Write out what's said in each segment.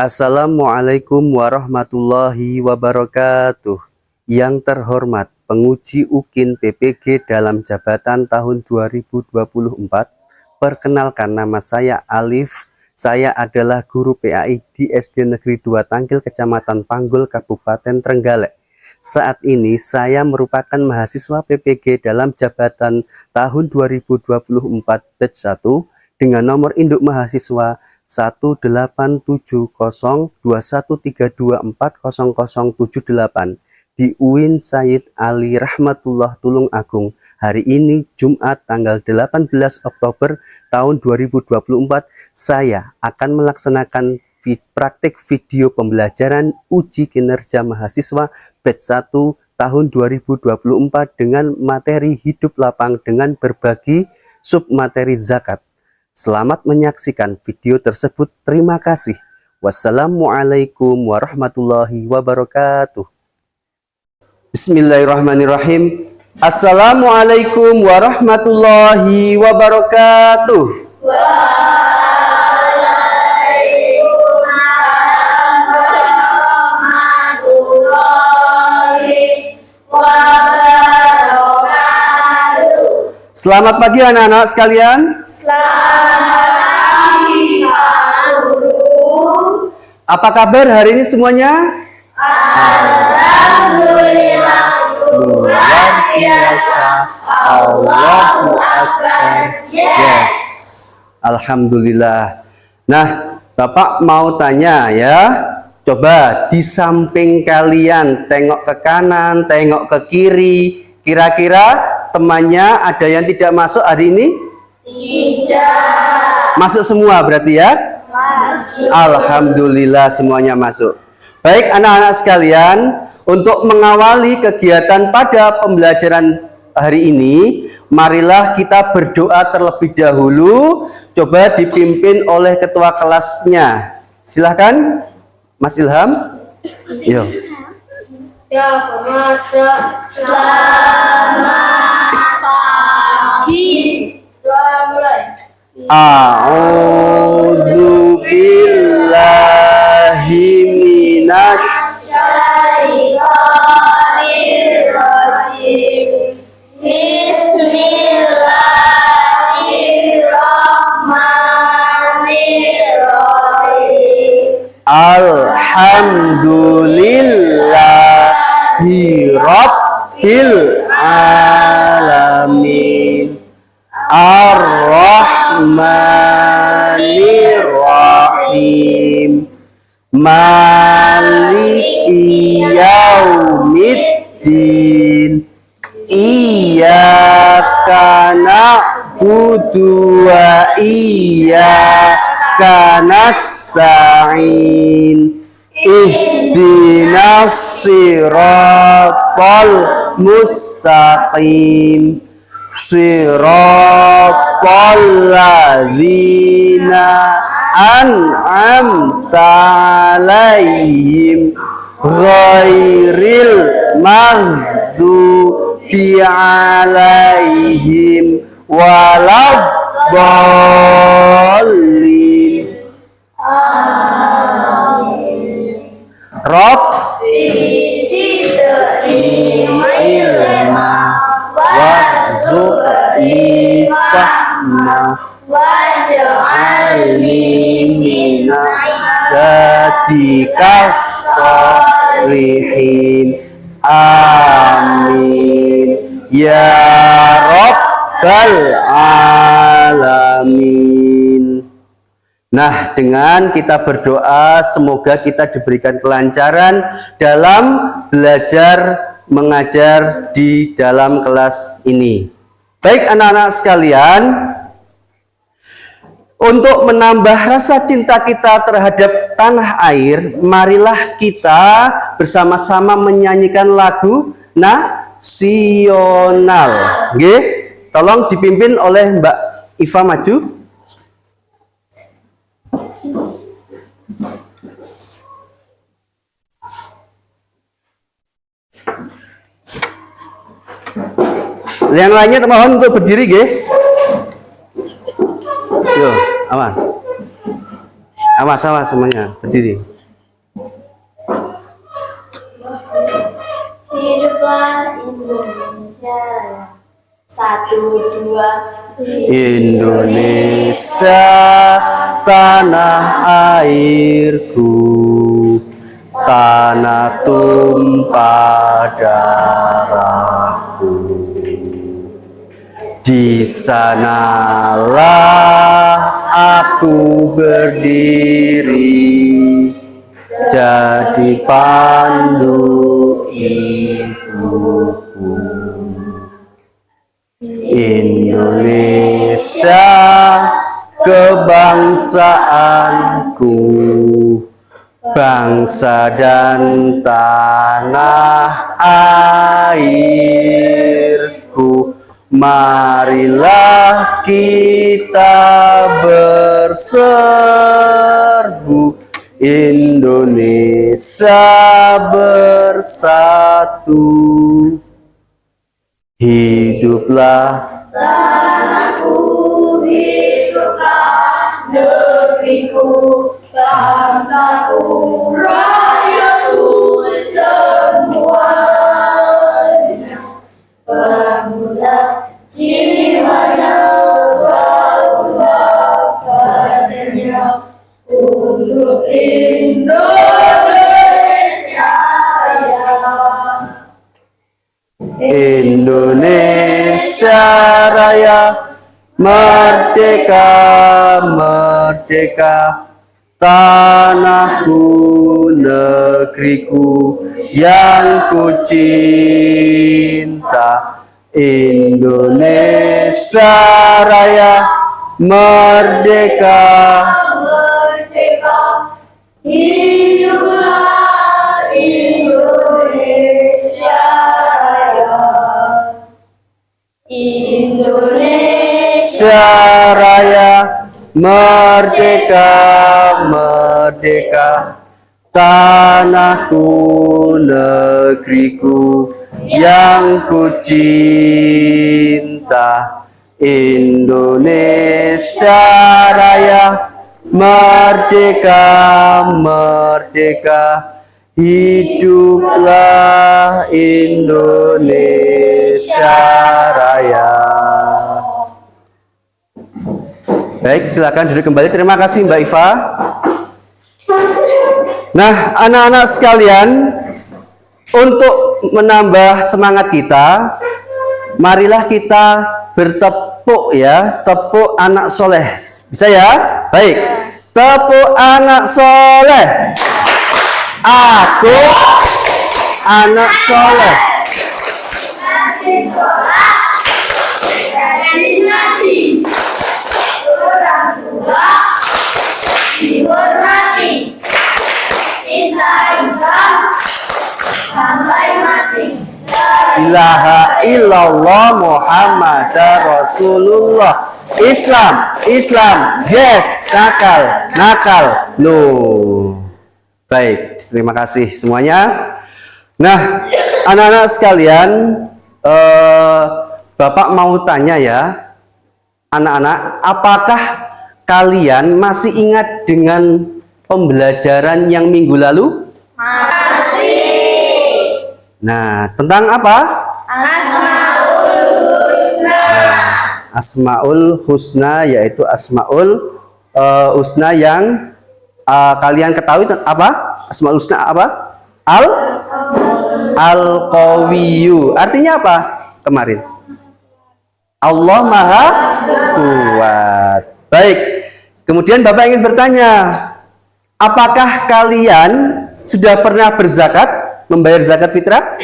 Assalamualaikum warahmatullahi wabarakatuh. Yang terhormat penguji UKIN PPG dalam jabatan tahun 2024. Perkenalkan, nama saya Alif. Saya adalah guru PAI di SD Negeri 2 Tangkil, Kecamatan Panggul, Kabupaten Trenggalek. Saat ini saya merupakan mahasiswa PPG dalam jabatan tahun 2024 batch 1 dengan nomor induk mahasiswa 1870213240078 di UIN Said Ali Rahmatullah Tulung Agung. Hari ini Jumat tanggal 18 Oktober tahun 2024 saya akan melaksanakan praktik video pembelajaran uji kinerja mahasiswa batch 1 tahun 2024 dengan materi hidup lapang dengan berbagi submateri zakat. Selamat menyaksikan video tersebut. Terima kasih. Wassalamualaikum warahmatullahi wabarakatuh. Bismillahirrahmanirrahim. Assalamualaikum warahmatullahi wabarakatuh. Waalaikumsalam warahmatullahi wabarakatuh. Selamat pagi anak-anak sekalian. Selamat pagi Pak Guru. Apa kabar hari ini semuanya? Alhamdulillah luar biasa. Allahu Akbar. Yes. Alhamdulillah. Nah, Bapak mau tanya ya. Coba di samping kalian tengok ke kanan, tengok ke kiri. Kira-kira temannya ada yang tidak masuk hari ini? Tidak. Masuk semua berarti ya? Masuk. Alhamdulillah semuanya masuk. Baik anak-anak sekalian, untuk mengawali kegiatan pada pembelajaran hari ini, marilah kita berdoa terlebih dahulu. Coba dipimpin oleh ketua kelasnya. Silahkan Mas Ilham. Yo. Selamat pagi. Doa mulai. A'udzu billahi minasy Syaitonir rajim. Bismillahirrahmanirrahim. Alhamdulillahi rabbil alamin. Ar-Rahmanir-Rahim. Maliki yaumiddin. Iyyaka na'budu wa iyyaka nasta'in. Ihdinas siratal mustaqim. Siratal ladzina an'amta 'alaihim ghairil maghdubi 'alaihim waladdallin. Rabbi zidni ilma warzuqni fahma waj'alni min ibadikas sholihin. Amin ya rabbal alamin. Nah, dengan kita berdoa semoga kita diberikan kelancaran dalam belajar mengajar di dalam kelas ini. Baik anak-anak sekalian, untuk menambah rasa cinta kita terhadap tanah air, marilah kita bersama-sama menyanyikan lagu nasional. Nggih, tolong dipimpin oleh Mbak Iva maju. Yang lainnya mohon untuk berdiri, nggih. Yo, awas. Sama-sama semuanya berdiri. Hiduplah Indonesia Raya. 1, 2, Indonesia tanah airku, tanah tumpah darahku. Di sanalah aku berdiri, jadi pandu ibuku. Indonesia kebangsaanku, bangsa dan tanah airku. Marilah kita berserbu, Indonesia bersatu. Hiduplah tanahku, hiduplah negeriku, bangsaku, rakyatku semuanya. Bangunlah jiwanya, bangunlah badannya untuk Indonesia Raya. Indonesia Raya, merdeka, merdeka, tanahku, negeriku yang ku cinta. Indonesia Raya, merdeka, Merdeka, hiduplah Indonesia Raya. Indonesia Raya, merdeka, merdeka, tanahku, negeriku yang ku cinta. Indonesia Raya, merdeka, merdeka, hiduplah Indonesia Raya. Baik, silakan duduk kembali. Terima kasih Mbak Iva. Nah, anak-anak sekalian, untuk menambah semangat kita, marilah kita bertepuk ya, tepuk anak soleh. Bisa ya? Baik. Tepuk anak soleh. Aku anak soleh. rajin sholat, rajin ngaji, orang tua dihormati, cinta Islam sampai mati. Ilaha illallah Muhammad Rasulullah. Islam, Islam, yes, nakal, no. Baik, terima kasih semuanya. Nah, anak-anak sekalian, Bapak mau tanya ya, anak-anak, apakah kalian masih ingat dengan pembelajaran yang minggu lalu? Nah, tentang apa? Asmaul Husna, yaitu Asmaul Husna yang kalian ketahui apa? Asmaul Husna apa? Al-Qawiyyu. Artinya apa kemarin? Allah Maha Kuat. Baik. Kemudian Bapak ingin bertanya, apakah kalian sudah pernah berzakat, membayar zakat fitrah?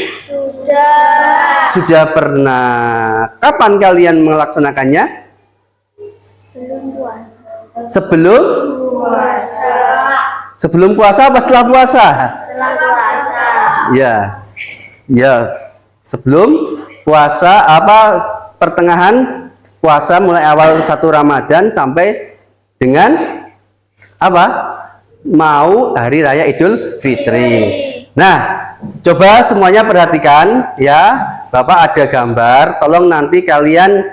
Sudah pernah. Kapan kalian melaksanakannya? Sebelum Puasa. Sebelum puasa apa setelah puasa? Setelah puasa. Ya. Ya. Sebelum puasa apa pertengahan puasa, mulai awal 1 Ramadan sampai dengan apa? Mau hari raya Idul Fitri. Nah, coba semuanya perhatikan ya. Bapak ada gambar, tolong nanti kalian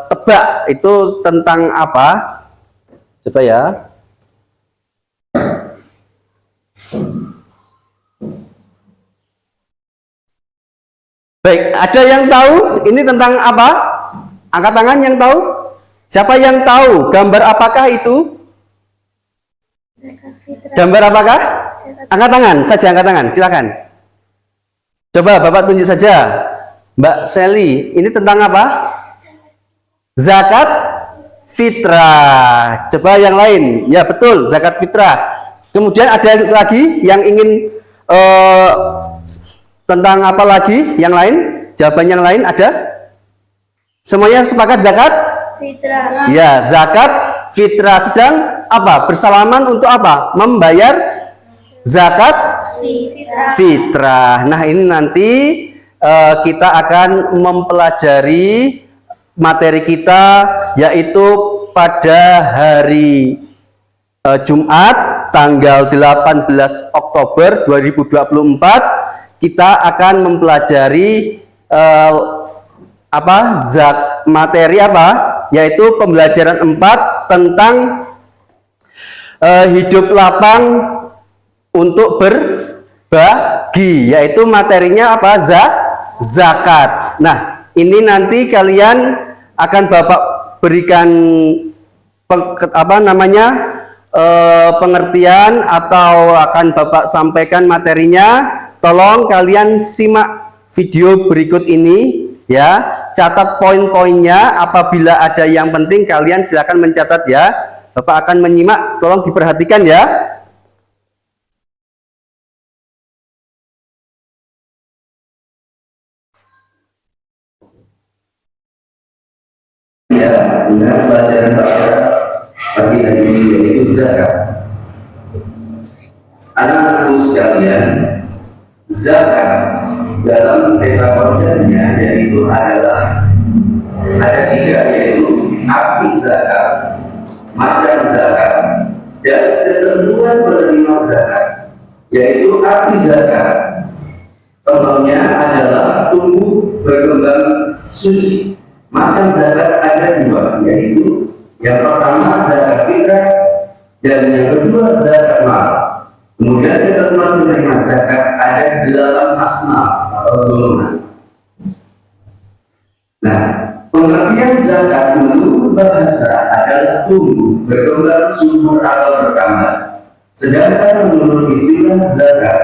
tebak itu tentang apa. Coba ya. Baik, ada yang tahu ini tentang apa? Angkat tangan yang tahu. Siapa yang tahu gambar apakah itu? Zakat fitrah. Gambar apakah? Angkat tangan saja, angkat tangan, silakan. Coba Bapak tunjuk saja. Mbak Sally, ini tentang apa? Zakat fitrah. Coba yang lain. Ya betul, zakat fitrah. Kemudian ada lagi yang ingin tentang apa lagi? Yang lain? Jawaban yang lain ada? Semuanya sepakat zakat? Fitrah. Ya, zakat fitrah. Sedang apa? Bersalaman untuk apa? Membayar zakat Fitrah. fitrah. Nah, ini nanti kita akan mempelajari materi kita, yaitu pada hari Jumat tanggal 18 Oktober 2024 kita akan mempelajari materi apa? Yaitu pembelajaran 4 tentang hidup lapang untuk berbagi, yaitu materinya apa? Zakat. Nah, ini nanti kalian akan Bapak berikan pengertian atau akan Bapak sampaikan materinya. Tolong kalian simak video berikut ini ya, catat poin-poinnya. Apabila ada yang penting kalian silakan mencatat ya. Bapak akan menyimak, tolong diperhatikan ya. Ya, dengan pelajaran pagi hari ini yaitu zakat. Anak-anakku sekalian, zakat dalam peta konsepnya yaitu ada 3, yaitu arti zakat, macam zakat, dan ketentuan penerima zakat. Yaitu arti zakat, contohnya adalah tumbuh berkembang suci. Macam zakat ada 2, yaitu yang pertama zakat fitrah dan yang kedua zakat mal. Kemudian ketentuan penerima zakat ada 8 asnaf atau golongan. Nah, pengertian zakat menurut bahasa adalah tumbuh, berkembang, subur atau bertambah. Sedangkan menurut istilah zakat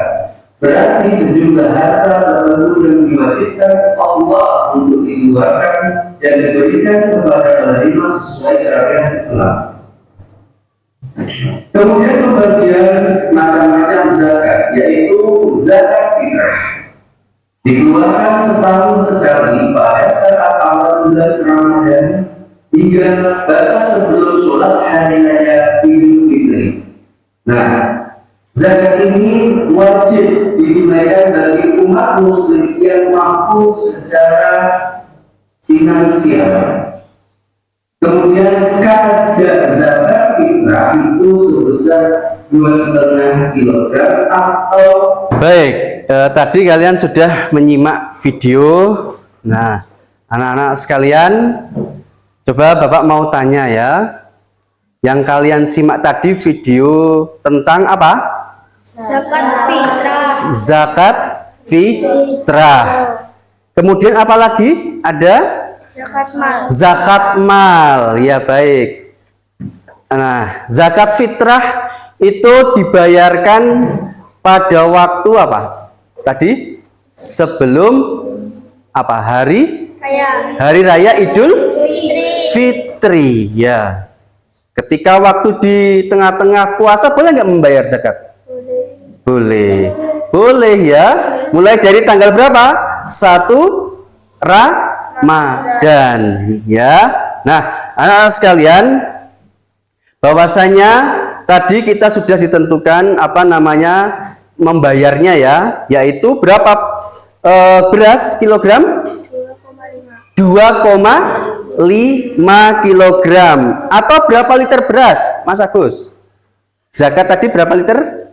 berarti sejumlah harta tertentu yang diwajibkan Allah untuk dikeluarkan dan diberikan kepada penerima sesuai syariat Islam. Kemudian pembagian macam-macam zakat, yaitu zakat fitrah, dikeluarkan setahun sekali pada saat awal bulan Ramadan hingga batas sebelum sholat hari raya Idul Fitri. Nah, zakat ini wajib ditunaikan bagi umat muslim yang mampu secara finansial. Kemudian kadar zakat fitrah itu sebesar 2,5 kg atau tadi kalian sudah menyimak video. Nah, anak-anak sekalian, coba Bapak mau tanya ya. Yang kalian simak tadi video tentang apa? Zakat fitrah. Zakat fitrah. Kemudian apa lagi? Ada Zakat mal. zakat mal. Ya, baik. Nah, zakat fitrah itu dibayarkan pada waktu apa? Tadi sebelum apa? Hari raya Idul Fitri. Ya. Ketika waktu di tengah-tengah puasa boleh nggak membayar zakat? Boleh. Boleh ya. Mulai dari tanggal berapa? 1 Ramadan ya. Nah, anak-anak sekalian, bahwasanya tadi kita sudah ditentukan membayarnya ya, yaitu berapa beras kilogram? 2,5 kilogram. Atau berapa liter beras, Mas Agus? Zakat tadi berapa liter?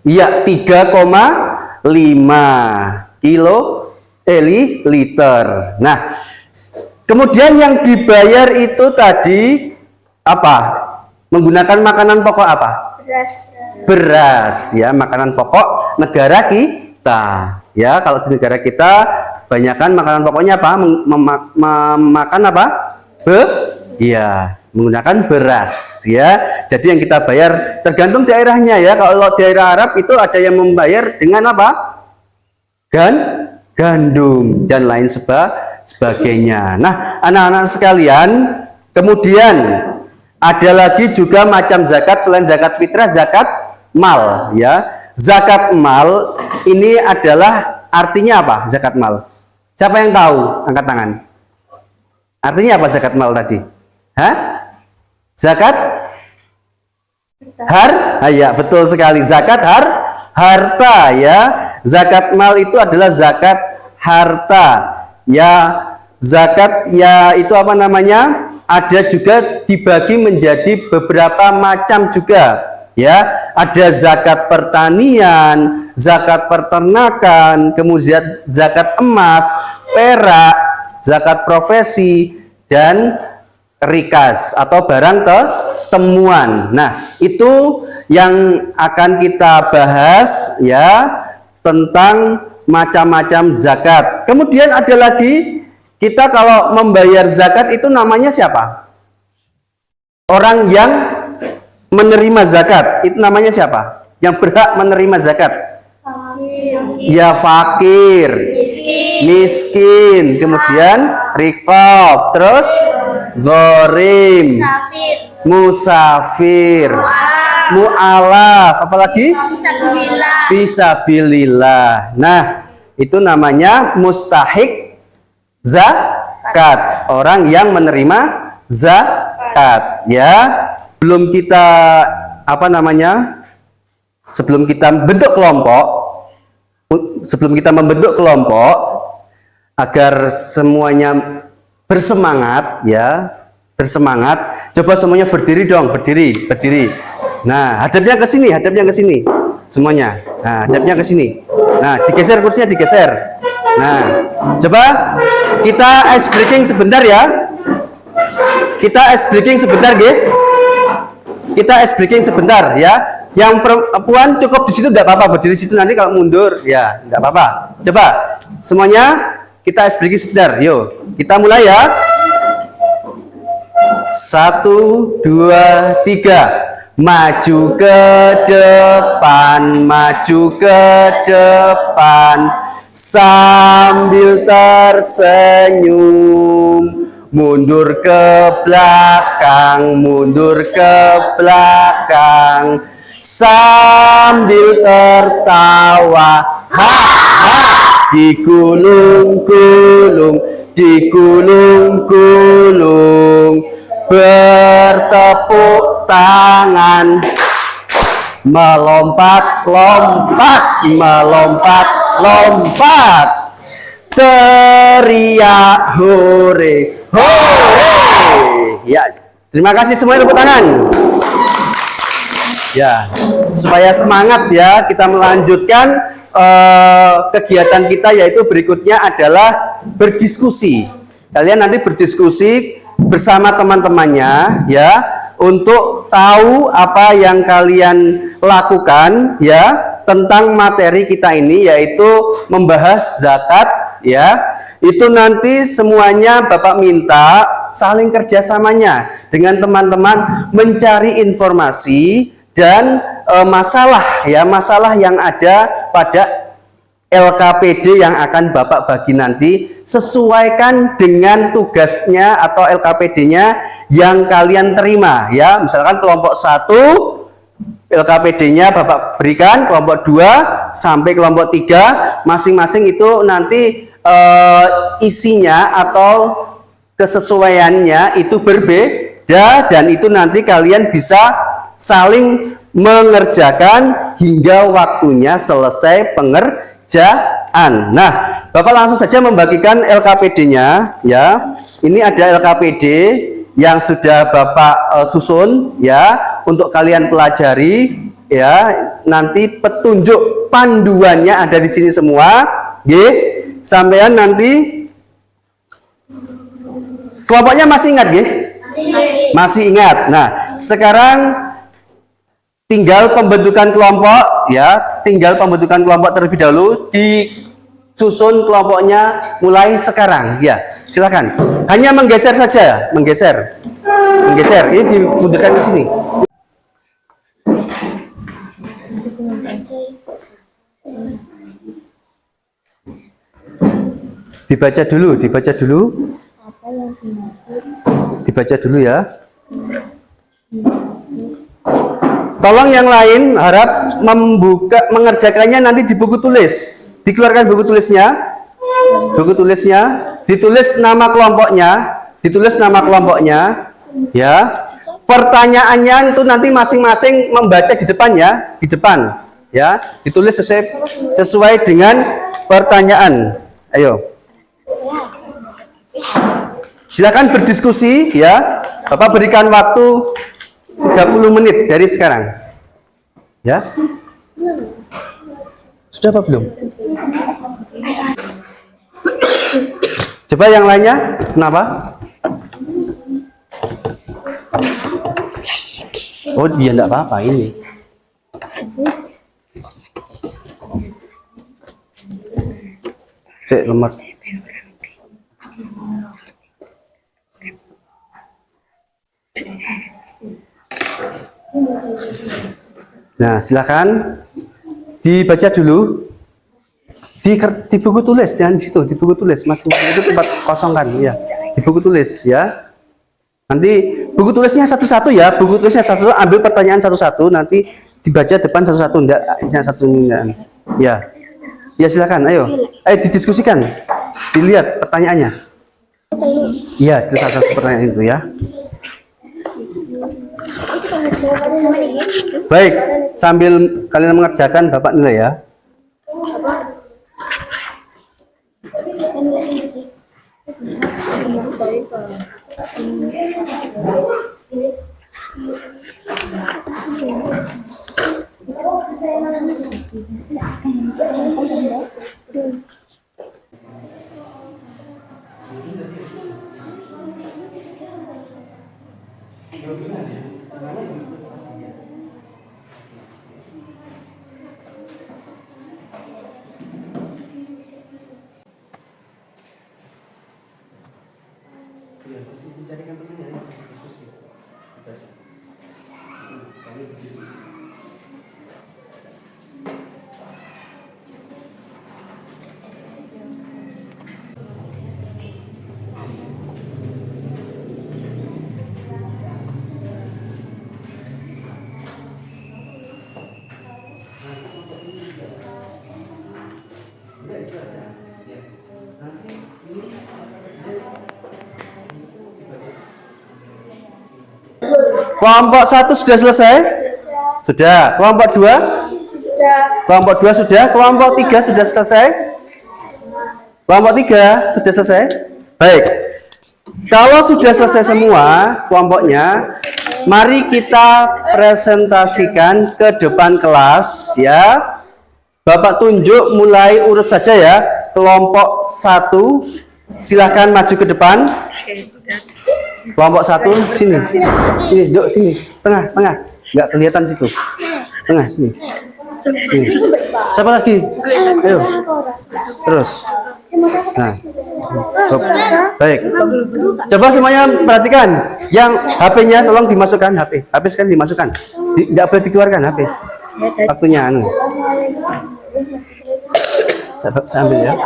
Iya, 3,5 liter. Nah, kemudian yang dibayar itu tadi apa? Menggunakan makanan pokok apa? Beras. Beras ya, makanan pokok negara kita. Ya, kalau di negara kita banyakkan makanan pokoknya apa? Makan apa? Ya, menggunakan beras ya. Jadi yang kita bayar tergantung daerahnya ya. Kalau daerah Arab itu ada yang membayar dengan apa? Gandum dan lain sebagainya. Nah, anak-anak sekalian, kemudian ada lagi juga macam zakat selain zakat fitrah, zakat mal ya. Zakat mal ini adalah artinya apa? Zakat mal. Siapa yang tahu? Angkat tangan. Artinya apa zakat mal tadi? Hah? Zakat ya, betul sekali. Zakat harta ya. Zakat mal itu adalah zakat harta ya. Zakat ya itu apa namanya? Ada juga dibagi menjadi beberapa macam juga ya. Ada zakat pertanian, zakat peternakan, kemudian zakat emas, perak, zakat profesi, dan rikas atau barang temuan. Nah, itu yang akan kita bahas ya, tentang macam-macam zakat. Kemudian ada lagi, kita kalau membayar zakat itu namanya siapa? Orang yang menerima zakat itu namanya siapa? Yang berhak menerima zakat? Fakir. Ya, fakir, miskin, kemudian rikob, terus ghorim, musafir, mu'alaf, apalagi fisabilillah. Nah, itu namanya mustahik zakat, orang yang menerima zakat ya. Belum kita apa namanya, sebelum kita membentuk kelompok agar semuanya bersemangat ya, coba semuanya berdiri dong, berdiri. Nah, hadapnya ke sini semuanya. Nah, hadapnya ke sini. Nah, digeser kursinya, digeser. Nah, coba kita ice breaking sebentar ya. Kita ice breaking sebentar ya. Yang perempuan cukup di situ, tidak apa-apa, berdiri situ, nanti kalau mundur ya tidak apa-apa. Coba semuanya kita ice breaking sebentar. Yuk, kita mulai ya. 1, 2, 3. Maju ke depan sambil tersenyum. Mundur ke belakang sambil tertawa. Digulung-gulung, bertepuk tangan, melompat, teriak hore. Ya, terima kasih semuanya, tepuk tangan. Ya, supaya semangat ya, kita melanjutkan kegiatan kita, yaitu berikutnya adalah berdiskusi. Kalian nanti berdiskusi bersama teman-temannya ya, untuk tahu apa yang kalian lakukan ya tentang materi kita ini, yaitu membahas zakat ya. Itu nanti semuanya Bapak minta saling kerjasamanya dengan teman-teman, mencari informasi dan masalah yang ada pada LKPD yang akan Bapak bagi nanti, sesuaikan dengan tugasnya atau LKPD-nya yang kalian terima ya. Misalkan kelompok 1 LKPD-nya Bapak berikan, kelompok 2 sampai kelompok 3 masing-masing itu nanti isinya atau kesesuaiannya itu berbeda, dan itu nanti kalian bisa saling mengerjakan hingga waktunya selesai pengerjaan. Nah, Bapak langsung saja membagikan LKPD-nya ya. Ini ada LKPD yang sudah Bapak susun ya untuk kalian pelajari ya. Nanti petunjuk panduannya ada di sini semua. Sampean nanti kelompoknya masih ingat Masih ingat. Nah, sekarang tinggal pembentukan kelompok ya, terlebih dahulu. Di susun kelompoknya mulai sekarang. Ya, silakan. Hanya menggeser saja, menggeser. Ini dimundurkan ke sini. Dibaca dulu ya. Tolong yang lain harap mengerjakannya nanti di buku tulis. Dikeluarkan buku tulisnya, ditulis nama kelompoknya, ya. Pertanyaannya itu nanti masing-masing membaca di depan ya, ditulis sesuai dengan pertanyaan. Ayo. Silakan berdiskusi ya. Bapak berikan waktu 30 menit dari sekarang. Ya. Sudah apa belum? Coba yang lainnya, kenapa? Oh, dia enggak apa-apa ini. Cek lemar. Nah, silakan dibaca dulu di buku tulis, jangan di situ, di buku tulis masing-masing itu tempat kosongkan ya, di buku tulis ya. Nanti buku tulisnya satu-satu ya, ambil pertanyaan satu-satu, nanti dibaca depan satu-satu, enggak satu enggak. Ya silakan, ayo didiskusikan, dilihat pertanyaannya. Iya, itu satu pertanyaan itu ya. Baik, sambil kalian mengerjakan Bapak nilai ya. Kelompok 1 sudah selesai? Sudah. Kelompok 2? Kelompok 2 sudah. Kelompok 3 sudah selesai? Kelompok 3 sudah selesai? Baik. Kalau sudah selesai semua kelompoknya, mari kita presentasikan ke depan kelas ya. Bapak tunjuk mulai urut saja ya. Kelompok 1 silahkan maju ke depan. Kelompok 1 sini, duduk sini, tengah, nggak kelihatan situ, tengah sini. Siapa lagi? Ayo, terus. Nah, baik. Coba semuanya perhatikan. Yang HP-nya tolong dimasukkan, HP sekali dimasukkan. Nggak boleh dikeluarkan HP. Waktunya saya ambil ya.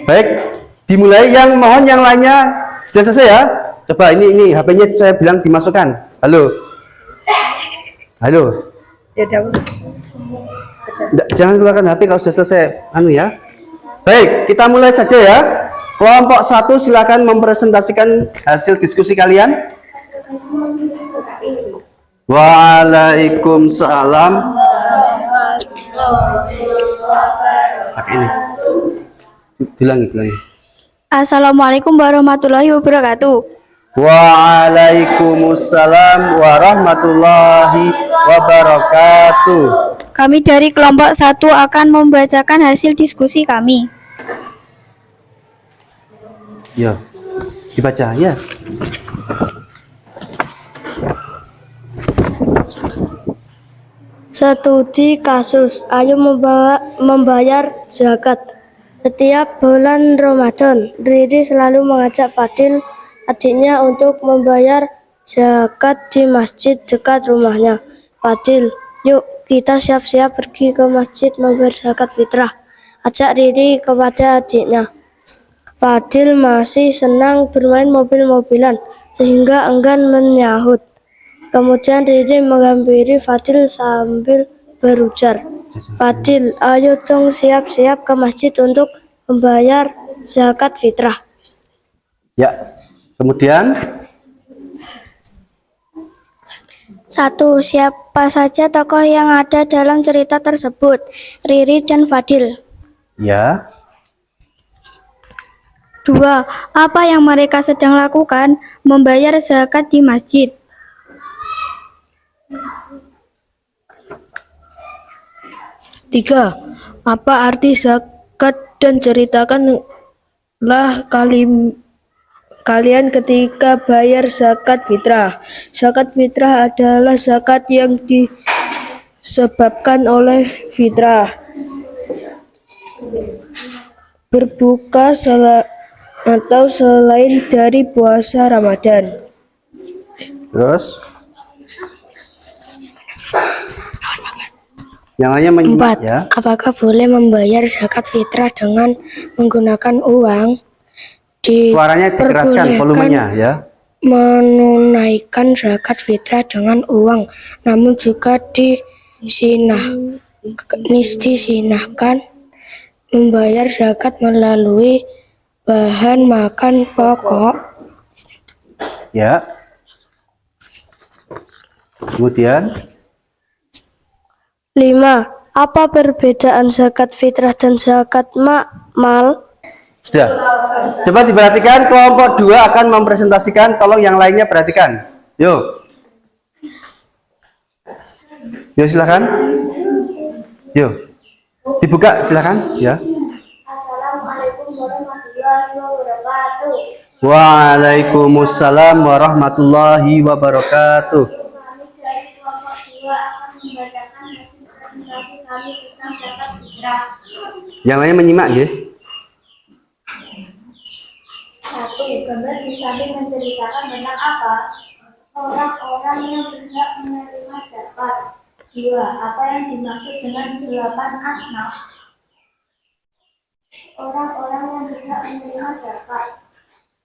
Baik, dimulai. Yang mohon yang lainnya sudah selesai ya. Coba ini HP-nya saya bilang dimasukkan. Halo. Jangan keluarkan HP kalau sudah selesai ya. Baik, kita mulai saja ya. Kelompok 1 silakan mempresentasikan hasil diskusi kalian. Waalaikumsalam. Pakai ini. Bilangi. Assalamualaikum warahmatullahi wabarakatuh. Waalaikumsalam warahmatullahi wabarakatuh. Kami dari kelompok 1 akan membacakan hasil diskusi kami. Ya. Dibaca ya. Studi kasus Ayu membayar zakat. Setiap bulan Ramadan, Riri selalu mengajak Fadil, adiknya, untuk membayar zakat di masjid dekat rumahnya. Fadil, yuk kita siap-siap pergi ke masjid membayar zakat fitrah, ajak Riri kepada adiknya. Fadil masih senang bermain mobil-mobilan sehingga enggan menyahut. Kemudian Riri menghampiri Fadil sambil berujar, Fadil, ayo dong siap-siap ke masjid untuk membayar zakat fitrah. Ya. Kemudian 1. Siapa saja tokoh yang ada dalam cerita tersebut? Riri dan Fadil. ya. 2. Apa yang mereka sedang lakukan? Membayar zakat di masjid. 3. Apa arti zakat dan ceritakanlah kalian ketika bayar zakat fitrah. Zakat fitrah adalah zakat yang disebabkan oleh fitrah. Berbuka atau selain dari puasa Ramadan. Terus yang lainnya menyimak 4. ya. Apakah boleh membayar zakat fitrah dengan menggunakan uang? Suaranya dikeraskan volumenya ya. Menunaikan zakat fitrah dengan uang, namun juga disinahkan membayar zakat melalui bahan makan pokok. Ya. Kemudian 5. Apa perbedaan zakat fitrah dan zakat mal? sudah. Coba diperhatikan, kelompok 2 akan mempresentasikan, tolong yang lainnya perhatikan. Yuk. Yuk silakan. Yuk. Dibuka silakan ya. Assalamualaikum warahmatullahi wabarakatuh. Waalaikumsalam warahmatullahi wabarakatuh. Kami dari kelompok 2 akan membacakan hasil presentasi kami tentang zakat fitrah. Yang lainnya menyimak ya. 1. Gambar di samping menceritakan tentang apa? Orang-orang yang berhak menerima zakat. 2. Apa yang dimaksud dengan 8 asnaf? Orang-orang yang berhak menerima zakat.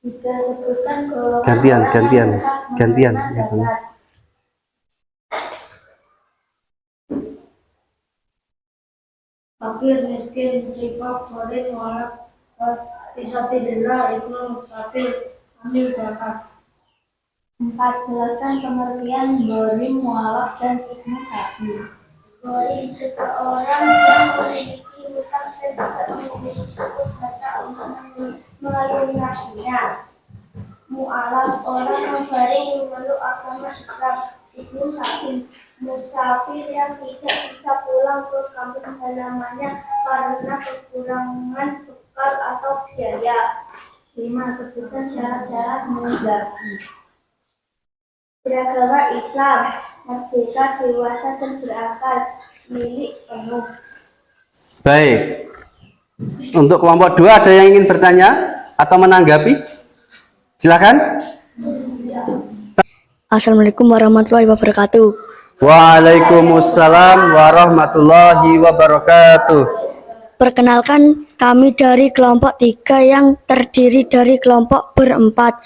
3. Sebutkan golongan Gantian, orang gantian, yang berhak gantian, menerima ya, sama. zakat. Fakir, miskin, rikop, gharib, walad, fisabilillah, ibnu sabil, amil zakat. 4. Jelaskan pengertian gharim, mualaf, dan ibnu sabil. Gharim, seseorang yang memiliki hutang dan tidak memiliki cukup harta untuk melunasinya. Mualaf, orang yang baru memeluk agama Islam. Ibnu sabil, musafir yang tidak bisa pulang ke kampung halamannya karena kekurangan bekal atau biaya. 5. Sebutkan syarat-syarat muzaki. Beragama Islam, merdeka, dewasa, dan berakal, milik penuh. Baik. Untuk kelompok 2 ada yang ingin bertanya atau menanggapi? Silakan. Assalamualaikum warahmatullahi wabarakatuh. Waalaikumsalam warahmatullahi wabarakatuh. Perkenalkan, kami dari kelompok 3 yang terdiri dari kelompok berempat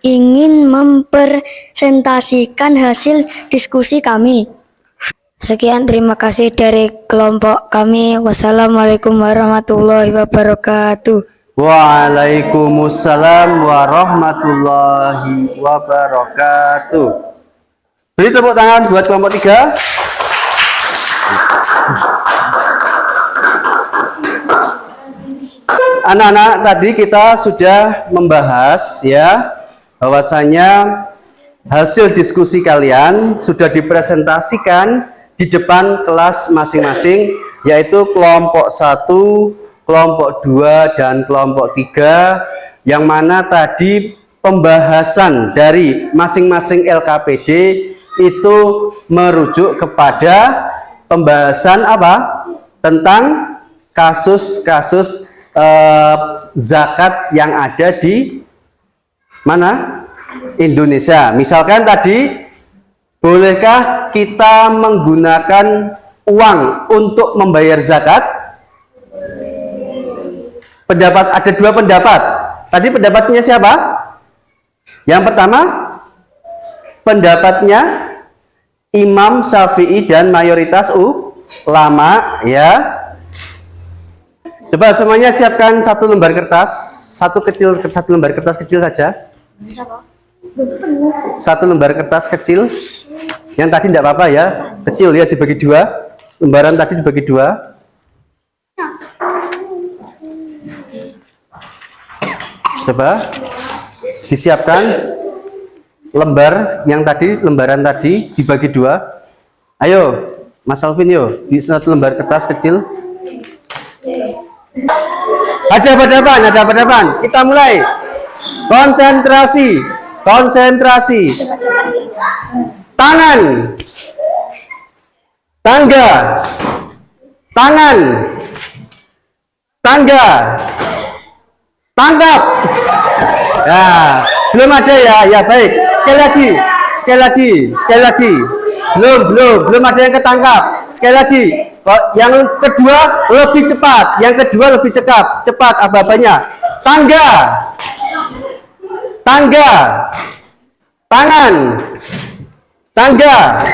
ingin mempresentasikan hasil diskusi kami. Sekian, terima kasih dari kelompok kami. Wassalamualaikum warahmatullahi wabarakatuh. Waalaikumsalam warahmatullahi wabarakatuh. Beri tepuk tangan buat kelompok 3. Anak-anak, tadi kita sudah membahas ya bahwasanya hasil diskusi kalian sudah dipresentasikan di depan kelas masing-masing, yaitu kelompok 1, kelompok 2, dan kelompok 3, yang mana tadi pembahasan dari masing-masing LKPD itu merujuk kepada pembahasan apa? Tentang kasus-kasus zakat yang ada di mana? Indonesia. Misalkan tadi, bolehkah kita menggunakan uang untuk membayar zakat? Ada dua pendapat. Tadi pendapatnya siapa? Yang pertama, pendapatnya Imam Syafi'i dan mayoritas ulama, ya. Coba semuanya siapkan satu lembar kertas, satu lembar kertas kecil saja. Satu lembar kertas kecil. Yang tadi tidak apa-apa ya, kecil ya, dibagi dua. Lembaran tadi dibagi dua. Coba disiapkan lembaran tadi dibagi dua. Ayo, Mas Alvin, yo, di satu lembar kertas kecil. Ada apa-apaan? Kita mulai. Konsentrasi. Tangan. Tangga. Tangkap. Ya, belum ada ya. Ya, baik. Sekali lagi. Belum ada yang ketangkap. Sekali lagi. Yang kedua lebih cepat. Cepat apa-apanya. Tangga. Tangan. Tangkap.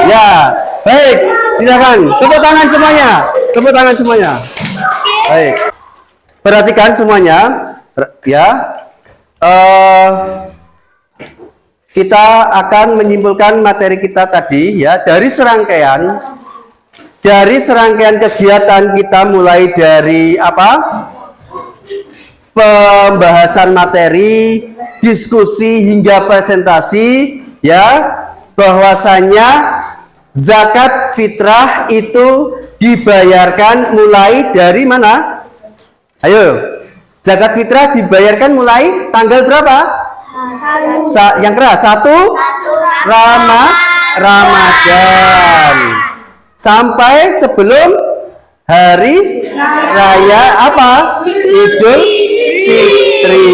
Ya, baik, silakan. Tepuk tangan semuanya. Baik. Perhatikan semuanya, ya. Kita akan menyimpulkan materi kita tadi, ya, dari serangkaian kegiatan kita, mulai dari apa? Pembahasan materi, diskusi hingga presentasi, ya, bahwasanya zakat fitrah itu dibayarkan mulai dari mana? Ayo, zakat fitrah dibayarkan mulai tanggal berapa? Yang keras, 1 Ramadan sampai sebelum hari raya apa? Idul Fitri.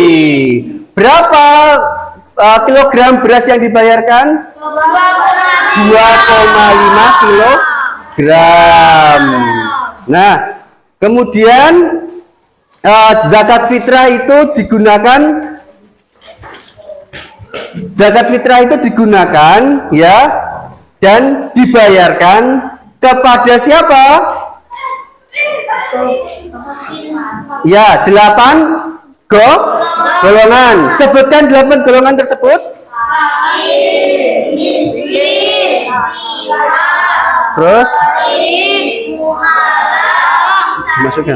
Berapa kilogram beras yang dibayarkan? 2,5 kilogram. Nah, kemudian zakat fitrah itu digunakan, ya, dan dibayarkan kepada siapa? Ya, 8 golongan. Sebutkan 8 golongan tersebut. Terus masukkan.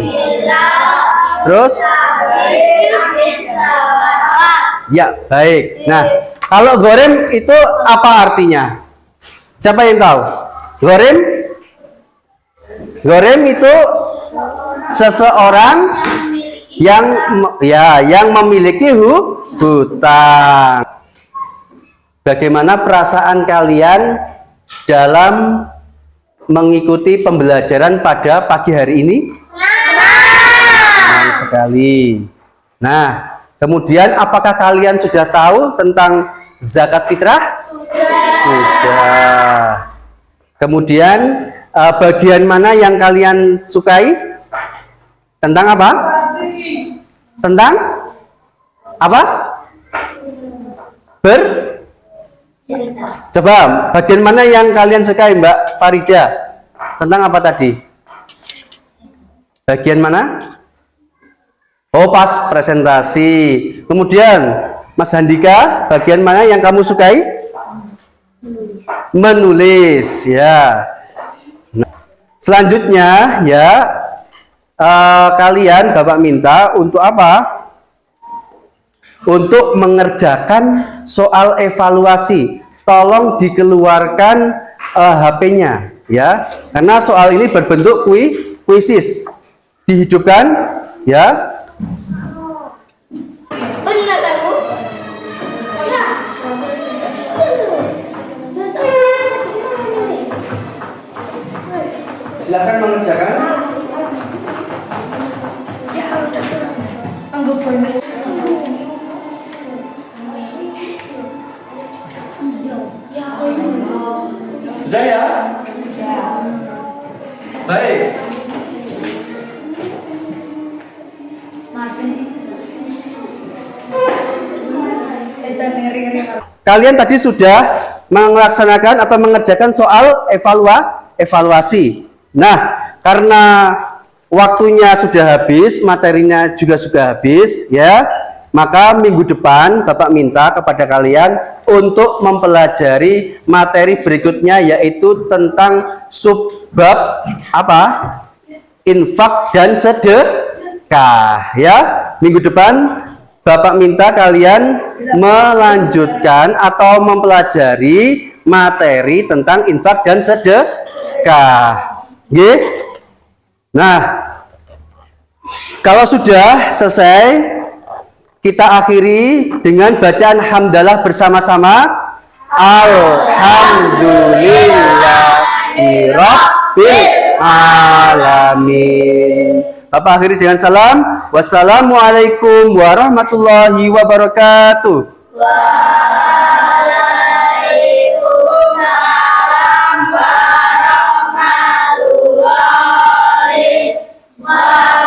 Terus ya, baik. Nah, kalau gorem itu apa artinya? Siapa yang tahu? Gorem itu seseorang yang memiliki hutang. Bagaimana perasaan kalian dalam mengikuti pembelajaran pada pagi hari ini? Senang sekali. Nah, kemudian apakah kalian sudah tahu tentang zakat fitrah? Sudah. Kemudian bagian mana yang kalian sukai? Tentang apa? Tentang apa? Coba, bagian mana yang kalian sukai, Mbak Farida? Tentang apa tadi? Bagian mana? Oh, pas presentasi. Kemudian, Mas Handika, bagian mana yang kamu sukai? Menulis, ya. Nah, selanjutnya, ya, kalian Bapak minta untuk apa? Untuk mengerjakan soal evaluasi. Tolong dikeluarkan HP-nya. ya, karena soal ini berbentuk kuisis, dihidupkan, ya. Benar aku. Silakan mengerjakan. Sudah ya? Baik. Kalian tadi sudah melaksanakan atau mengerjakan soal evaluasi. Nah, karena waktunya sudah habis, materinya juga sudah habis, ya. Maka minggu depan Bapak minta kepada kalian untuk mempelajari materi berikutnya, yaitu tentang subbab apa? Infak dan sedekah, ya. Minggu depan Bapak minta kalian melanjutkan atau mempelajari materi tentang infak dan sedekah. Oke? Nah, kalau sudah selesai, kita akhiri dengan bacaan hamdalah bersama-sama. Alhamdulillahirabbil alamin. Bapak akhiri dengan salam. Wassalamualaikum warahmatullahi wabarakatuh. Waalaikumsalam warahmatullahi wabarakatuh.